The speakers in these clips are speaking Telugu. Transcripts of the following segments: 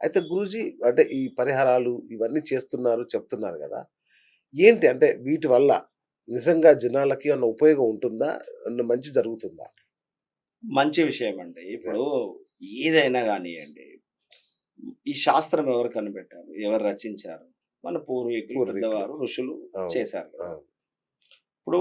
అయితే గురూజీ అంటే ఈ పరిహారాలు ఇవన్నీ చేస్తున్నారు, చెప్తున్నారు గదా! ఏంటి అంటే వీటి వల్ల నిజంగా జనాలకి ఏమన్నా ఉపయోగం ఉంటుందా? ఏమన్నా మంచి జరుగుతుందా? మంచి విషయమండి. యాహ్! ఇప్పుడు ఏదైనా గానియండి, ఈ శాస్త్రం ఎవరు కనిపెట్టారు? ఎవరు రచించారు? మన పూర్వీకులు, పూర్వీకులు. పెద్దవారు, ఋషులు అవును. చేశారు కదా! అవును. ఇప్పుడు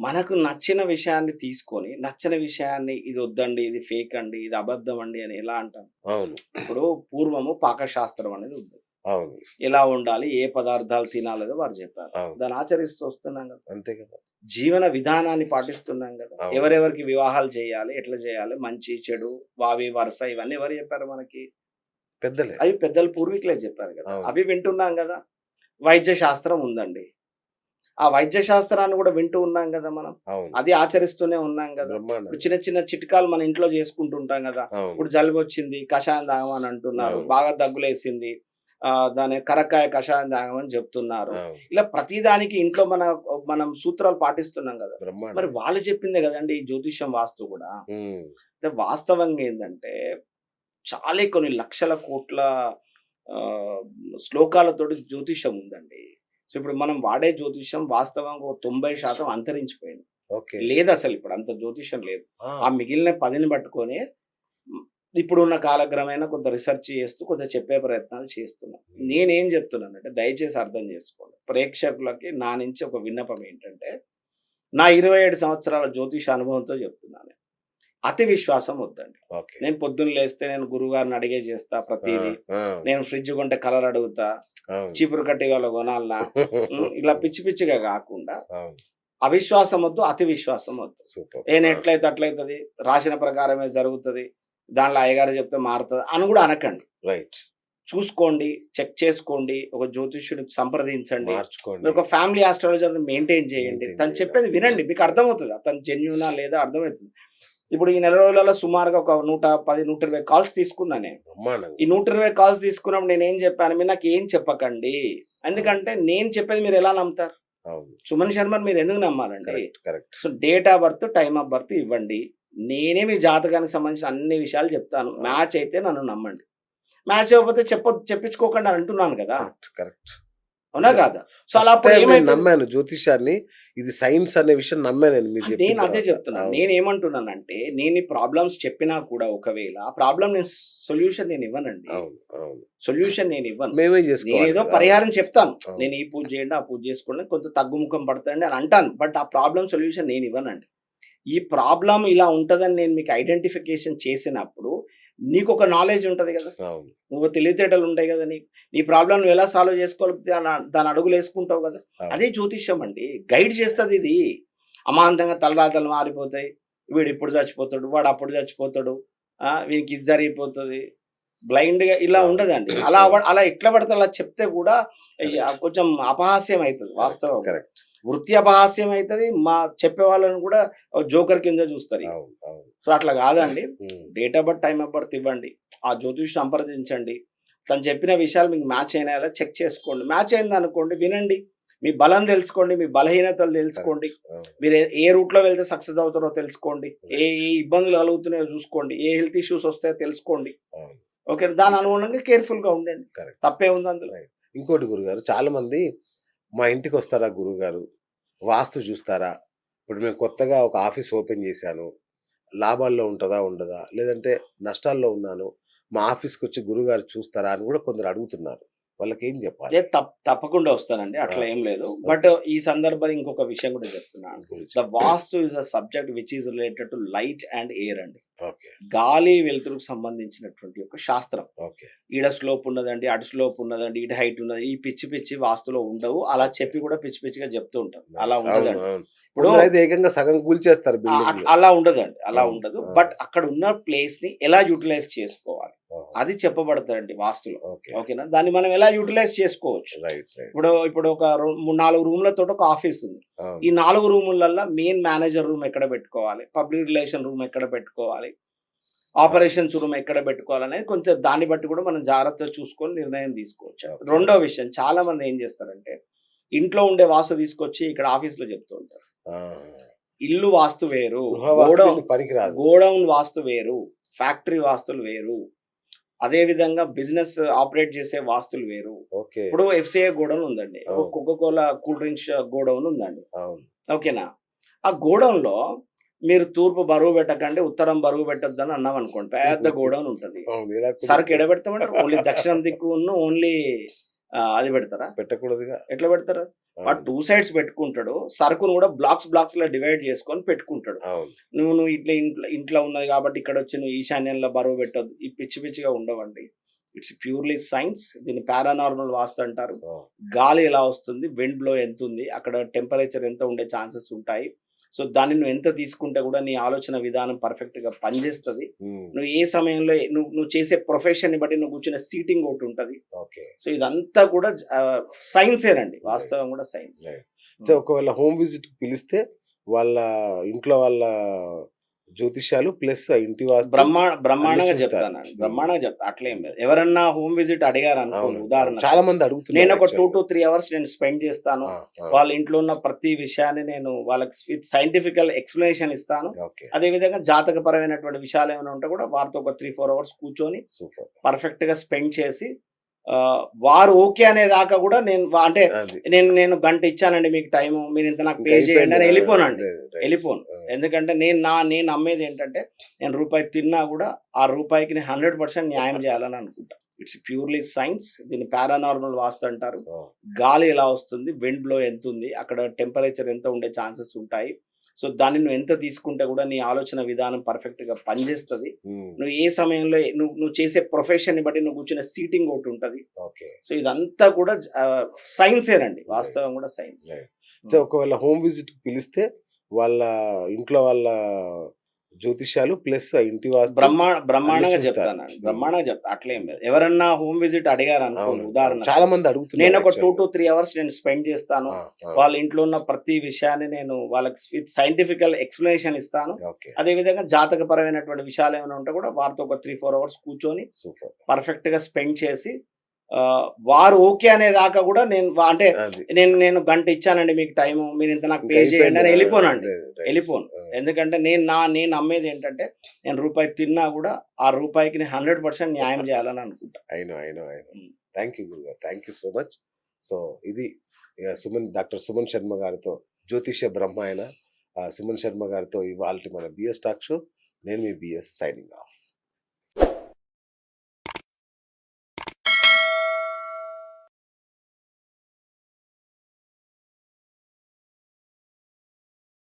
మనకు నచ్చిన విషయాన్ని తీసుకొని, నచ్చని విషయాన్ని ఇది వద్దండి, ఇది ఫేక్ అండి, ఇది అబద్ధం అండి అని ఎలా అంటాం? అవును. ఇప్పుడు పూర్వము పాకశాస్త్రం అనేది ఉంది. అవును. ఎలా ఉండాలి? ఏ పదార్థాలు తినాలో వారు చెప్పారు. అవును. దాన్ని ఆచరిస్తూ వస్తున్నాం కదా! అంతే కదా! జీవన విధానాన్ని పాటిస్తున్నాం కదా! అవును. ఎవరెవరికి వివాహాలు చేయాలి? ఎట్లా చేయాలి? మంచి, చెడు, వావి, వరస ఇవన్నీ ఎవరు చెప్పారు మనకి? పెద్దలే. అవి పెద్దలు పూర్వీకులే చెప్పారు కదా! అవును. అవి వింటున్నాం కదా! వైద్య శాస్త్రం ఉందండి. ఆ వైద్య శాస్త్రాన్ని కూడా వింటూ ఉన్నాం కదా మనం. అవును. అది ఆచరిస్తూనే ఉన్నాం కదా! ఇప్పుడు బ్రహ్మాండంగా. చిన్న చిన్న చిట్కాలు మన ఇంట్లో చేసుకుంటుంటాం కదా! అవును. ఇప్పుడు జలుబొచ్చింది, కషాయం తాగమని అంటున్నారు. అవును. బాగా దగ్గులేసింది. దాన్ని కరక్కాయ కషాయం తాగమని చెప్తున్నారు. అవును. ఇలా ప్రతిదానికి ఇంట్లో మనం సూత్రాలు పాటిస్తున్నాం కదా! మరి బ్రహ్మాండంగా. వాళ్ళు చెప్పిందే కదండీ ఈ జ్యోతిష్యం, వాస్తు కూడా. హ్మ్. అయితే వాస్తవంగా ఏందంటే చాలా కొన్ని లక్షల కోట్ల ఆహ్, శ్లోకాలతోటి జ్యోతిష్యం ఉందండి. సో, ఇప్పుడు మనం వాడే జ్యోతిష్యం వాస్తవంగా ఒక 90% అంతరించిపోయింది. ఓకే. లేదసలు ఇప్పుడు అంత జ్యోతిష్యం లేదు. ఆ ఆ! మిగిలిన 10ని పట్టుకొనే హ్మ్, ఇప్పుడున్న కాలక్రమేణా కొంత రిసర్చ్ చేస్తూ కొంత చెప్పే ప్రయత్నాలు చేస్తున్నాం. హ్మ్. నేనేం చెప్తున్నానంటే దయచేసి అర్థం చేసుకోండి. ప్రేక్షకులకి నా నుంచి ఒక విన్నపం ఏంటంటే, నా 27 సంవత్సరాల జ్యోతిష అనుభవంతో చెప్తున్నాను. అతి విశ్వాసం వద్దండి. ఓకే. నేను పొద్దున్న లేస్తే నేను గురువుగారిని అడిగే చేస్తా ఆ! ప్రతీదీ. ఆ! నేను ఫ్రిడ్జ్ కొంటే కలర్ అడుగుతా. అవును. చీపురు కట్ట ఇవాళ కొనాలనా? ఇలా పిచ్చి పిచ్చిగా గాకుండా అవును. అవిశ్వాసం వద్దు, అతి విశ్వాసం వద్దు. సూపర్. నేను ఆ! ఎట్లయితే అట్లయితది. రాసిన ప్రకారమే జరుగుతది. దాంట్లో అయ్యగారు చెప్తే మారుతది అని గూడా అనకండి. రైట్. చూసుకోండి, చెక్ చేసుకోండి. ఒక జ్యోతిష్యుడిని సంప్రదించండి. మార్చుకోండి. మీరొక ఫ్యామిలీ ఆస్ట్రాలజర్‌ని మెయింటైన్ చేయండి. మెయింటైన్ తను చేయాలి. చెప్పేది వినండి. మీకు అర్థమవుతది. అతను జెన్యూనా లేదా అర్థమైతది. ఇప్పుడు ఈ నెల రోజులలో సుమారుగా ఒక 110, 120 కాల్స్ తీసుకున్నా నేను. బ్రహ్మాండంగా. ఈ 120 కాల్స్ తీసుకున్నప్పుడు నేనేం చెప్పాను, మీరు నాకేం చెప్పకండి. అవును. ఎందుకంటే నేను చెప్పేది మీరెలా నమ్ముతారు? అవును. సుమన్ శర్మని మీరెందుకు నమ్మాలండి? Correct. Correct. So, date of birth, time of birth ఇవ్వండి. నేనే మీ జాతకానికి సంబంధించిన అన్ని విషయాలు చెప్తాను. అవును. మ్యాచ్ అయితే నన్ను నమ్మండి. మ్యాచ్ అవ్వకపోతే చెప్పించుకోకండి అని అంటున్నాను కదా! కరెక్ట్. కరెక్ట్. అవునా నిజం. కాదా? సో, అలా ఫస్ట్ అప్పుడు టైమ్ నేను ఏమైతది? నమ్మాను జ్యోతిష్యాన్ని. ఇది సైన్స్ అనే విషయం నమ్మాను నేను మీరు చెప్పిన నేను అదే తర్వాత. చెప్తున్నాను. అవును. నేనేమంటున్నానంటే, నేను ఈ ప్రాబ్లమ్స్ చెప్పినా కూడా ఒకవేళ ఆ ప్రాబ్లమ్ సొల్యూషన్ నేనివ్వనండి. అవును. అవును. సొల్యూషన్ నేనివ్వను. మేమే జేసుకోవాలి నేనేదో గదా! అవును. పరిహారం చెప్తాను. అవును. నేను ఈ పూజ చేయండి, ఆ పూజ చేసుకోండి, కొంత తగ్గుముఖం పడతాయండి అని అంటాను. బట్ ఆ ప్రాబ్లమ్ సొల్యూషన్ నేనివ్వనండి. ఈ ప్రాబ్లమ్ ఇలా ఉంటదని నేను మీకు ఐడెంటిఫికేషన్ చేసినప్పుడు, నీకొక నాలెడ్జ్ ఉంటది గదా! అవును. నువ్వు తెలివితేటలు ఉంటాయి గదా నీకు. నీ ప్రాబ్లమ్ నువ్వు ఎలా సాల్వ్ చేసుకోవాలి దాని అడుగులేసుకుంటావు గదా! అవును. అదే జ్యోతిష్యం అండి. గైడ్ చేస్తదిది. అమాంతంగా తలరాతలు మారిపోతాయి. వీడిప్పుడు చచ్చిపోతాడు, వాడప్పుడు చచ్చిపోతాడు. వీనికి ఇది జరిగిపోతది. బ్లైండ్‌గా ఇలా అవును. ఉండదండి. అవును. అలా ఎట్లా పడితే అలా చెప్తే గూడా కరెక్ట్. కొంచెం అపహాస్యం అయితది కరెక్ట్. వాస్తవంగా. కరెక్ట్. వృత్తి అపహాస్యం అయితది. చెప్పే వాళ్ళని గూడా జోకర్ కింద చూస్తారిగ. అవును. అవును. సో, అట్లా గాదండి. హ్మ్. Date of birth, time of birth ఇవ్వండి. ఆ జ్యోతిష్‌ని సంప్రదించండి. తను చెప్పిన విషయాలు మీకు మ్యాచ్ అయినాయా లేదా చెక్ చేసుకోండి. మ్యాచ్ అయిందనుకోండి వినండి. మీ బలం తెలుసుకోండి. మీ బలహీనతలు తెలుసుకోండి. కరెక్ట్. అవును. మీరు ఏ రూట్‌లో వెళ్తే సక్సెస్ అవుతారో తెలుసుకోండి. రైట్. ఏ ఇబ్బందులు కలుగుతున్నాయో చూసుకోండి. ఏ హెల్త్ ఇష్యూస్ వస్తాయో తెలుసుకోండి. అవును. ఓకే. దాని ఇంకా అనుగుణంగా కేర్‌ఫుల్‌గా ఉండండి. కరెక్ట్. తప్పేముంది అందులో? రైట్. ఇంకోటి గురుగారు చాలామంది మా ఇంటికొస్తారా గురువుగారు? వాస్తు జూస్తారా? ఇప్పుడు మేము కొత్తగా ఒక ఆఫీస్ ఓపెన్ జేశాను. లాభాల్లో ఉంటదా? ఉండదా? లేదంటే నష్టాల్లో ఉన్నాను. మా ఆఫీస్‌కొచ్చి గురువుగారు చూస్తారా? అని గూడా కొందరు అడుగుతున్నారు. వాళ్ళకేం జెప్పాలి? లేదు తప్పకుండా వస్తానండి. ఆ! అట్లా ఏం లేదు. But okay. ఈ సందర్భంలో ఇంకొక విషయం కూడా చెప్తున్నాను. గురించి. The vastu is a subject which is related to light and air అండి. ఓకే. గాలి, వెలుతురుకు సంబంధించినటువంటి ఒక శాస్త్రం. ఓకే. ఈడ స్లోప్ ఉన్నదండి, అటు స్లోప్ ఉన్నదండి, ఇటు హైట్ ఉన్నది. ఈ పిచ్చి పిచ్చి వాస్తులో ఉండవు. అలా ఓకే. చెప్పి కూడా పిచ్చి పిచ్చిగా చెప్తూ ఉంటారు. అలా నైస్. అవును. ఉండదండి. అవును. ఇప్పుడు కొందరైతే ఏకంగా సగం కూల్చేస్తారు బిల్డింగ్‌లు. అలా ఉండదండి. అలా అవును. ఉండదు. ఆ! బట్ అక్కడ ఉన్న ప్లేస్‌ని ఎలా యుటిలైజ్ చేసుకోవాలి. ఓహో! అది చెప్పబడతదండి వాస్తులో. ఓకే. ఓకేనా? దాన్ని మనం ఎలా యుటిలైజ్ చేసుకోవచ్చు. రైట్. రైట్. ఇప్పుడు ఒక 4 రూమ్‌లతోటి ఒక ఆఫీస్ ఉంది. ఈ అవును. 4 రూములల్ల మెయిన్ మేనేజర్ రూమ్ ఎక్కడ పెట్టుకోవాలి? పబ్లిక్ రిలేషన్ రూమ్ ఎక్కడ పెట్టుకోవాలి? అవును. ఆపరేషన్స్ రూమ్ ఎక్కడ పెట్టుకోవాలనేది కొంచెం దాన్ని బట్టి కూడా మనం జాగ్రత్తగా చూసుకొని నిర్ణయం తీసుకోవచ్చు. ఓకే. రెండో విషయం చాలా మంది ఏం చేస్తారంటే, ఇంట్లో ఉండే వాస్తు తీసుకొచ్చి ఇక్కడ ఆఫీస్‌లో చెప్తూ ఉంటారు. ఆ! ఇల్లు వాస్తు వేరు. గృహ వాస్తు దీనికి పనికిరాదు. గోడౌన్ వాస్తు వేరు. ఫ్యాక్టరీ వాస్తులు వేరు. అదే విధంగా బిజినెస్ ఆపరేట్ చేసే వాస్తులు వేరు. ఓకే. ఇప్పుడు ఎఫ్‌సిఐ గోడౌన్ ఉందండి. ఒక అవును. Coca Cola cool drinks godown ఉందండి. అవును. ఓకేనా? ఆ గోడౌన్‌లో మీరు తూర్పు బరువు పెట్టకండి, ఉత్తరం బరువు పెట్టొద్దని అన్నామనుకోండి. పెద్ద గోడౌన్ ఉంటది. అవును. ఎలా సరుకు కుదురుతది? ఎడ పెడతామంటారు? ఓన్లీ దక్షిణం దిక్కును ఓన్లీ అది పెడతారా? పెట్టకూడదుగా. ఎట్లా పెడతారు? వాడు అవును. 2 సైడ్స్ పెట్టుకుంటాడు. సరుకును కూడా బ్లాక్స్‌లా డివైడ్ చేసుకొని పెట్టుకుంటాడు. అవును. నువ్వు ఇట్లా ఇంట్లో ఉన్నది కాబట్టి ఇక్కడొచ్చి నువ్వు ఈశాన్యంలో బరువు పెట్టొద్దు. ఈ పిచ్చి పిచ్చిగా ఉండవండి. It's purely science. దీన్ని పారానార్మల్ వాస్తు అంటారు. ఆ! గాలి ఎలా వస్తుంది? విండ్ బ్లో ఎంతుంది? అక్కడ టెంపరేచర్ ఎంత ఉండే ఛాన్సెస్ ఉంటాయి. సో, దాన్ని నువ్వు ఎంత తీసుకుంటే కూడా నీ ఆలోచన విధానం పర్ఫెక్ట్‌గా పనిచేస్తది. హ్మ్. నువ్వు ఏ సమయంలో నువ్వు చేసే ప్రొఫెషన్‌ని బట్టి నువ్వు కూర్చునే సీటింగ్ ఒకటుంటది. ఓకే. సో, ఇదంతా కూడా సైన్సేనండి. రైట్. వాస్తవం కూడా సైన్స్. రైట్. సో, ఒకవేళ హోమ్ విజిట్‌కి పిలిస్తే వాళ్ళ ఇంట్లో వాళ్ళ జ్యోతిష్యాలు ప్లస్ ఆ ఇంటి వాస్తు అన్నీ బ్రహ్మాండంగా చూస్తారు. చెప్తానండి. హ్మ్. బ్రహ్మాండంగా చెప్తా. అట్లేం హ్మ్. లేదు. ఎవరన్నా హోమ్ విజిట్ అడిగారనుకోండి అవునండి. అవును. ఉదాహరణకు, చాలా మంది అడుగుతున్నారు నేనొక 2 యాక్చువల్‌గా. to 3 అవర్స్ నేను స్పెండ్ చేస్తాను. ఆ! ఆ! వాళ్ళ ఇంట్లో ఉన్న ప్రతి విషయాన్ని నేను వాళ్ళకి విత్ సైంటిఫికల్ ఎక్స్‌ప్లనేషన్ ఇస్తాను. ఓకే. అదే విధంగా జాతకపరమైనటువంటి విషయాలేమైనా ఉంటే కూడా వారితో ఒక 3, 4 అవర్స్ కూర్చొని సూపర్. పర్ఫెక్ట్‌గా స్పెండ్ చేసి వారు ఓకే అనేదాకా కూడా అంటే అది. నేను గంట ఇచ్చానండి మీకు టైము. మీరింత నాకు ఇంక పే చేయండి అయిపోయింది. అని ఆ! ఎళ్ళిపోనండి. లేదు. రైట్. ఎళ్ళిపోను. ఆ! ఎందుకంటే నేను నమ్మేదేంటంటే నేను రూపాయి తిన్నా గూడా ఆ రూపాయికి నేను 100% న్యాయం చేయాలని అనుకుంటా. It's purely science. దీన్ని పారానార్మల్ వాస్తు అంటారు. ఆ! గాలి ఎలా వస్తుంది? విండ్ బ్లో ఎంతుంది? అక్కడ టెంపరేచర్ ఎంత ఉండే ఛాన్సెస్ ఉంటాయి. సో, దాన్ని నువ్వు ఎంత తీసుకుంటే కూడా నీ ఆలోచన విధానం పర్ఫెక్ట్‌గా పనిచేస్తది. హ్మ్. నువ్వు ఏ సమయంలో నువ్వు చేసే ప్రొఫెషన్‌ని బట్టి నువ్వు కూర్చునే సీటింగ్ ఒకటుంటది. ఓకే. సో, ఇదంతా కూడా సైన్సేనండి. రైట్. వాస్తవం కూడా సైన్స్. రైట్. సో, హ్మ్. ఒకవేళ హోమ్ విజిట్‌కి పిలిస్తే వాళ్ళ ఇంట్లో వాళ్ళ జ్యోతిష్యాలు ప్లస్ ఆ ఇంటి వాస్తు అన్నీ బ్రహ్మాండంగా చూస్తారు. చెప్తానండి. హ్మ్. బ్రహ్మాండంగా చెప్తా. అట్లేం హ్మ్. లేదు. ఎవరన్నా హోమ్ విజిట్ అడిగారనుకోండి అవునండి. అవును. ఉదాహరణకు, చాలా మంది అడుగుతున్నారు నేనొక 2 యాక్చువల్‌గా. to 3 అవర్స్ నేను స్పెండ్ చేస్తాను. ఆ! ఆ! వాళ్ళ ఇంట్లో ఉన్న ప్రతి విషయాన్ని నేను వాళ్ళకి విత్ సైంటిఫికల్ ఎక్స్‌ప్లనేషన్ ఇస్తాను. ఓకే. అదే విధంగా జాతకపరమైనటువంటి విషయాలేమైనా ఉంటే కూడా వారితో ఒక 3, 4 అవర్స్ కూర్చొని సూపర్. పర్ఫెక్ట్‌గా స్పెండ్ చేసి వారు ఓకే అనేదాకా కూడా అంటే అది. నేను గంట ఇచ్చానండి మీకు టైము. మీరింత నాకు ఇంక పే చేయండి అయిపోయింది. అని ఆ! ఎళ్ళిపోనండి. లేదు. రైట్. ఎళ్ళిపోను. ఆ! ఎందుకంటే నేను నమ్మేదేంటంటే నేను రూపాయి తిన్నా గూడా ఆ రూపాయికి నేను 100% న్యాయం చేయాలని అనుకుంటా. I know. I know. I know. హ్మ్. థాంక్ యూ గురుగారు. Thank you so much. So, ఇది డాక్టర్ సుమన్ శర్మ గారితో జ్యోతిష్య బ్రహ్మ అయిన సుమన్ శర్మ గారితో ఇవాల్టి మన బిఎస్ టాక్ షో. నేను మీ బిఎస్ సైనింగ్ ఆఫ్.